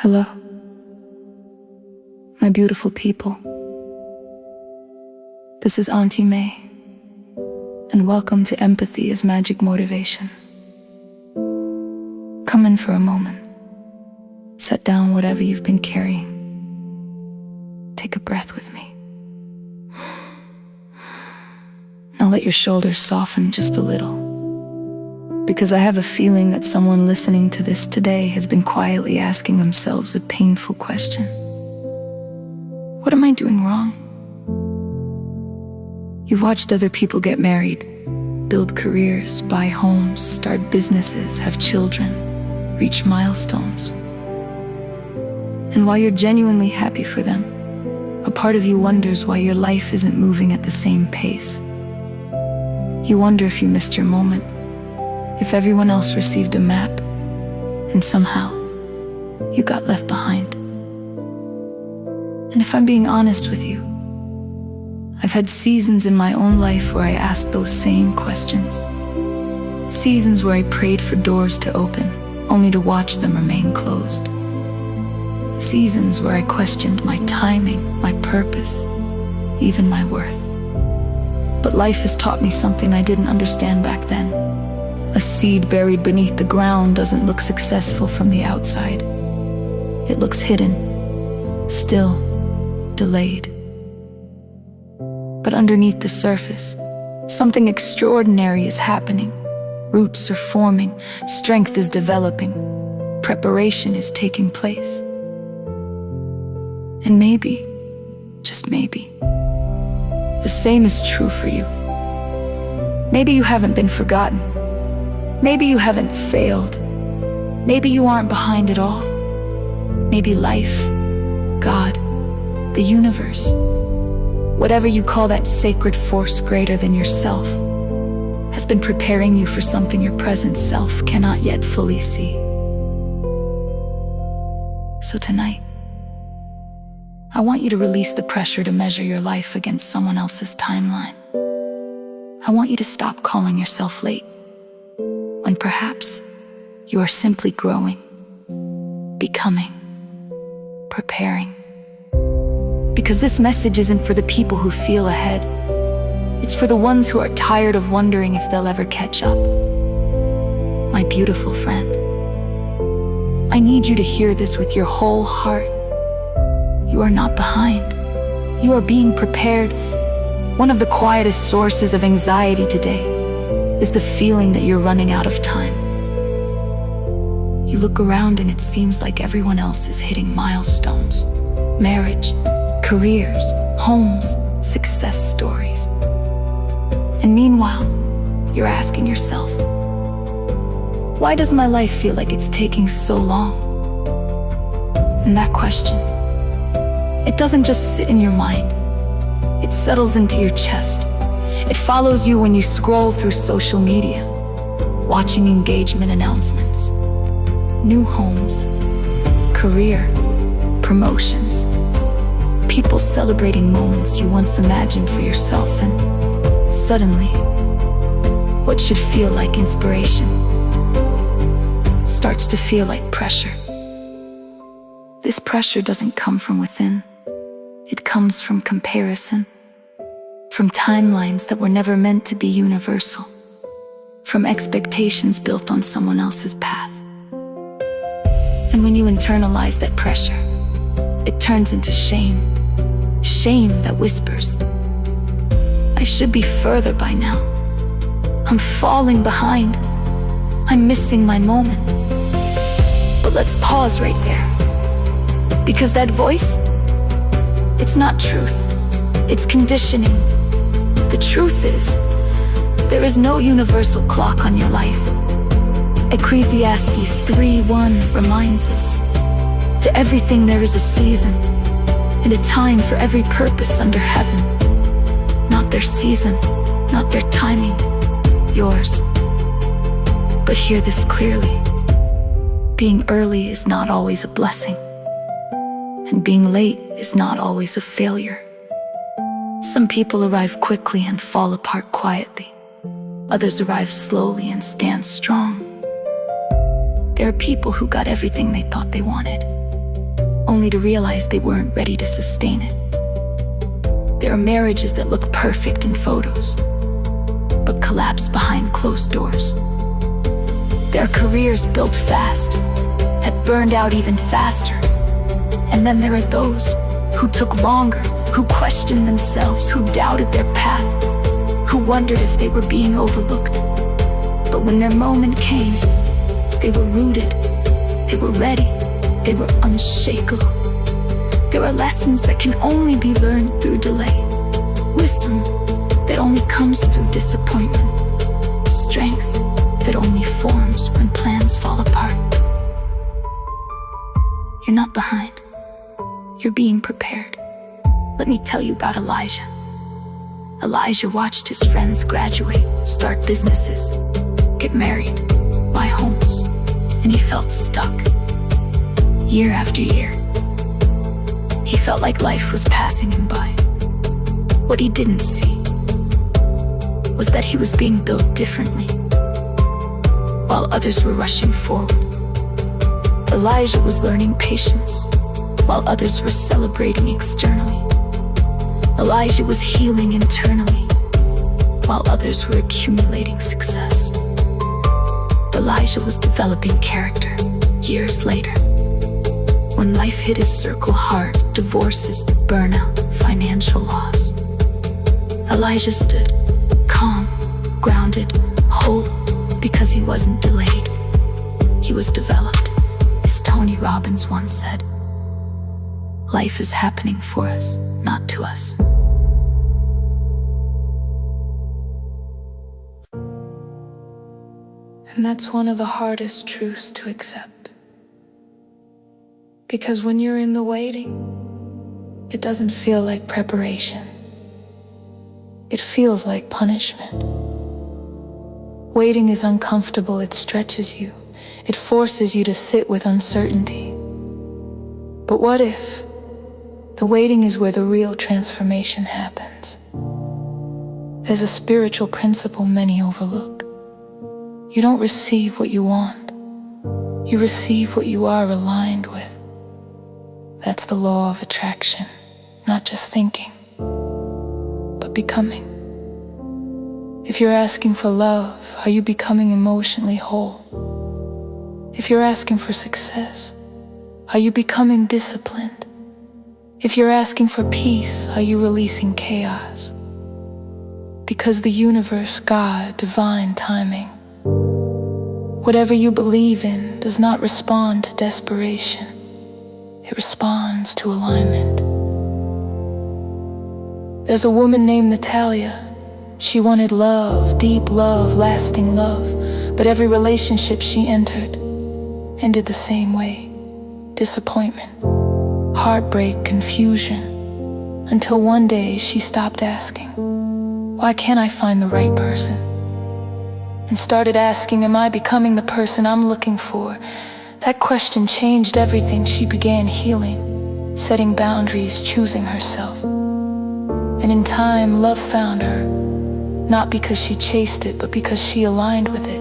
Hello, my beautiful people. This is Auntie May, and welcome to Empathy as Magic Motivation. Come in for a moment. Set down whatever you've been carrying. Take a breath with me. Now let your shoulders soften just a little, because I have a feeling that someone listening to this today has been quietly asking themselves a painful question. What am I doing wrong? You've watched other people get married, build careers, buy homes, start businesses, have children, reach milestones. And while you're genuinely happy for them, a part of you wonders why your life isn't moving at the same pace. You wonder if you missed your moment, if everyone else received a map, and somehow you got left behind. And if I'm being honest with you, I've had seasons in my own life where I asked those same questions. Seasons where I prayed for doors to open, only to watch them remain closed. Seasons where I questioned my timing, my purpose, even my worth. But life has taught me something I didn't understand back then. A seed buried beneath the ground doesn't look successful from the outside. It looks hidden, still, delayed. But underneath the surface, something extraordinary is happening. Roots are forming, strength is developing, preparation is taking place. And maybe, just maybe, the same is true for you. Maybe you haven't been forgotten. Maybe you haven't failed. Maybe you aren't behind at all. Maybe life, God, the universe, whatever you call that sacred force greater than yourself, has been preparing you for something your present self cannot yet fully see. So tonight, I want you to release the pressure to measure your life against someone else's timeline. I want you to stop calling yourself late, when perhaps you are simply growing, becoming, preparing. Because this message isn't for the people who feel ahead. It's for the ones who are tired of wondering if they'll ever catch up. My beautiful friend, I need you to hear this with your whole heart. You are not behind. You are being prepared. One of the quietest sources of anxiety today is the feeling that you're running out of time. You look around and it seems like everyone else is hitting milestones. Marriage, careers, homes, success stories. And meanwhile, you're asking yourself, why does my life feel like it's taking so long? And that question, it doesn't just sit in your mind. It settles into your chest. It follows you when you scroll through social media, watching engagement announcements, new homes, career, promotions, people celebrating moments you once imagined for yourself, and suddenly, what should feel like inspiration starts to feel like pressure. This pressure doesn't come from within. It comes from comparison, from timelines that were never meant to be universal, from expectations built on someone else's path. And when you internalize that pressure, it turns into shame. Shame that whispers, I should be further by now. I'm falling behind. I'm missing my moment. But let's pause right there. Because that voice, it's not truth. It's conditioning. The truth is, there is no universal clock on your life. Ecclesiastes 3:1 reminds us, to everything there is a season, and a time for every purpose under heaven. Not their season, not their timing, yours. But hear this clearly. Being early is not always a blessing, and being late is not always a failure. Some people arrive quickly and fall apart quietly. Others arrive slowly and stand strong. There are people who got everything they thought they wanted, only to realize they weren't ready to sustain it. There are marriages that look perfect in photos, but collapse behind closed doors. There are careers built fast, that burned out even faster. And then there are those who took longer, who questioned themselves, who doubted their path, who wondered if they were being overlooked. But when their moment came, they were rooted, they were ready, they were unshakable. There are lessons that can only be learned through delay, wisdom that only comes through disappointment, strength that only forms when plans fall apart. You're not behind, you're being prepared. Let me tell you about Elijah. Elijah watched his friends graduate, start businesses, get married, buy homes, and he felt stuck. Year after year, he felt like life was passing him by. What he didn't see was that he was being built differently, while others were rushing forward. Elijah was learning patience, while others were celebrating externally. Elijah was healing internally, while others were accumulating success. Elijah was developing character years later. When life hit his circle hard, divorces, burnout, financial loss, Elijah stood calm, grounded, whole, because he wasn't delayed. He was developed. As Tony Robbins once said, life is happening for us, not to us. And that's one of the hardest truths to accept. Because when you're in the waiting, it doesn't feel like preparation. It feels like punishment. Waiting is uncomfortable, it stretches you. It forces you to sit with uncertainty. But what if the waiting is where the real transformation happens? There's a spiritual principle many overlook. You don't receive what you want. You receive what you are aligned with. That's the law of attraction, not just thinking, but becoming. If you're asking for love, are you becoming emotionally whole? If you're asking for success, are you becoming disciplined? If you're asking for peace, are you releasing chaos? Because the universe, God, divine timing, whatever you believe in does not respond to desperation. It responds to alignment. There's a woman named Natalia. She wanted love, deep love, lasting love, but every relationship she entered ended the same way. Disappointment, heartbreak, confusion, until one day she stopped asking, why can't I find the right person? And started asking, am I becoming the person I'm looking for? That question changed everything. She began healing, setting boundaries, choosing herself. And in time, love found her, not because she chased it, but because she aligned with it.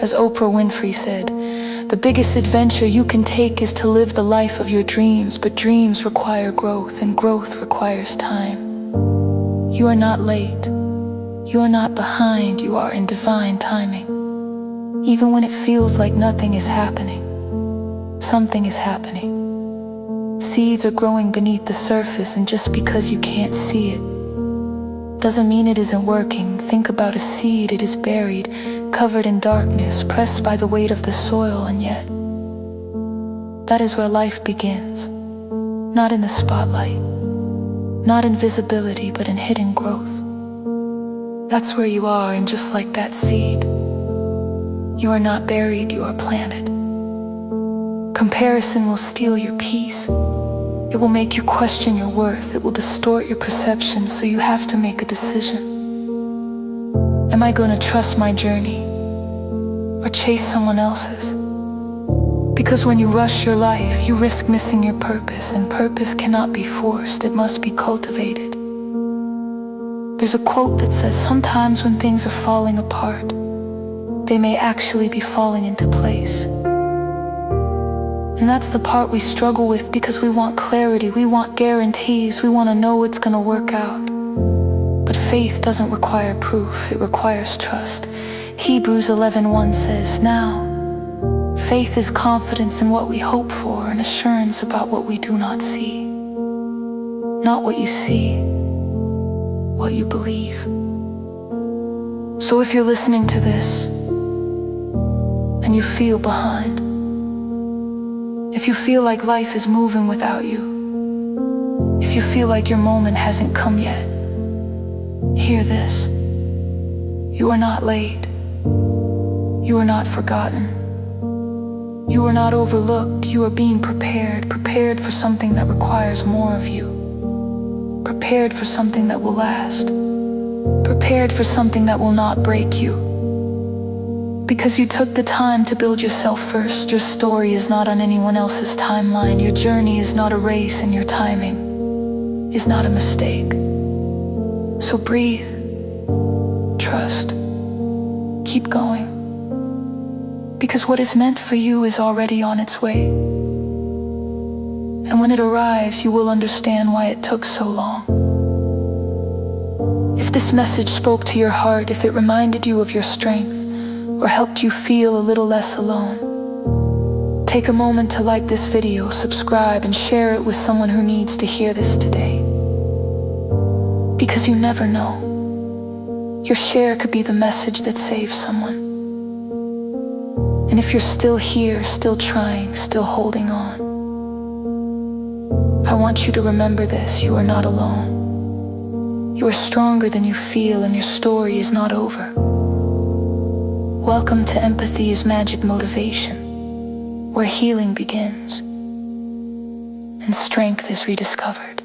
As Oprah Winfrey said, the biggest adventure you can take is to live the life of your dreams, but dreams require growth, and growth requires time. You are not late. You are not behind. You are in divine timing. Even when it feels like nothing is happening, something is happening. Seeds are growing beneath the surface, and just because you can't see it doesn't mean it isn't working. Think about a seed. It is buried, covered in darkness, pressed by the weight of the soil, and yet that is where life begins. Not in the spotlight, not in visibility, but in hidden growth. That's where you are, and just like that seed, you are not buried, you are planted. Comparison will steal your peace. It will make you question your worth. It will distort your perception, so you have to make a decision. Am I going to trust my journey or chase someone else's? Because when you rush your life, you risk missing your purpose, and purpose cannot be forced, it must be cultivated. There's a quote that says, sometimes when things are falling apart, they may actually be falling into place. And that's the part we struggle with because we want clarity, we want guarantees, we want to know it's gonna work out. But faith doesn't require proof, it requires trust. Hebrews 11:1 says, "Now, faith is confidence in what we hope for and assurance about what we do not see." Not what you see, what you believe. So if you're listening to this and you feel behind, if you feel like life is moving without you, if you feel like your moment hasn't come yet, hear this. You are not late. You are not forgotten. You are not overlooked. You are being prepared for something that requires more of you. Prepared for something that will last. Prepared for something that will not break you. Because you took the time to build yourself first. Your story is not on anyone else's timeline. Your journey is not a race, and your timing is not a mistake. So breathe, trust, keep going. Because what is meant for you is already on its way. And when it arrives, you will understand why it took so long. If this message spoke to your heart, if it reminded you of your strength, or helped you feel a little less alone, take a moment to like this video, subscribe, and share it with someone who needs to hear this today. Because you never know. Your share could be the message that saves someone. And if you're still here, still trying, still holding on, I want you to remember this: you are not alone. You are stronger than you feel, and your story is not over. Welcome to Empathy's Magic Motivation, where healing begins and strength is rediscovered.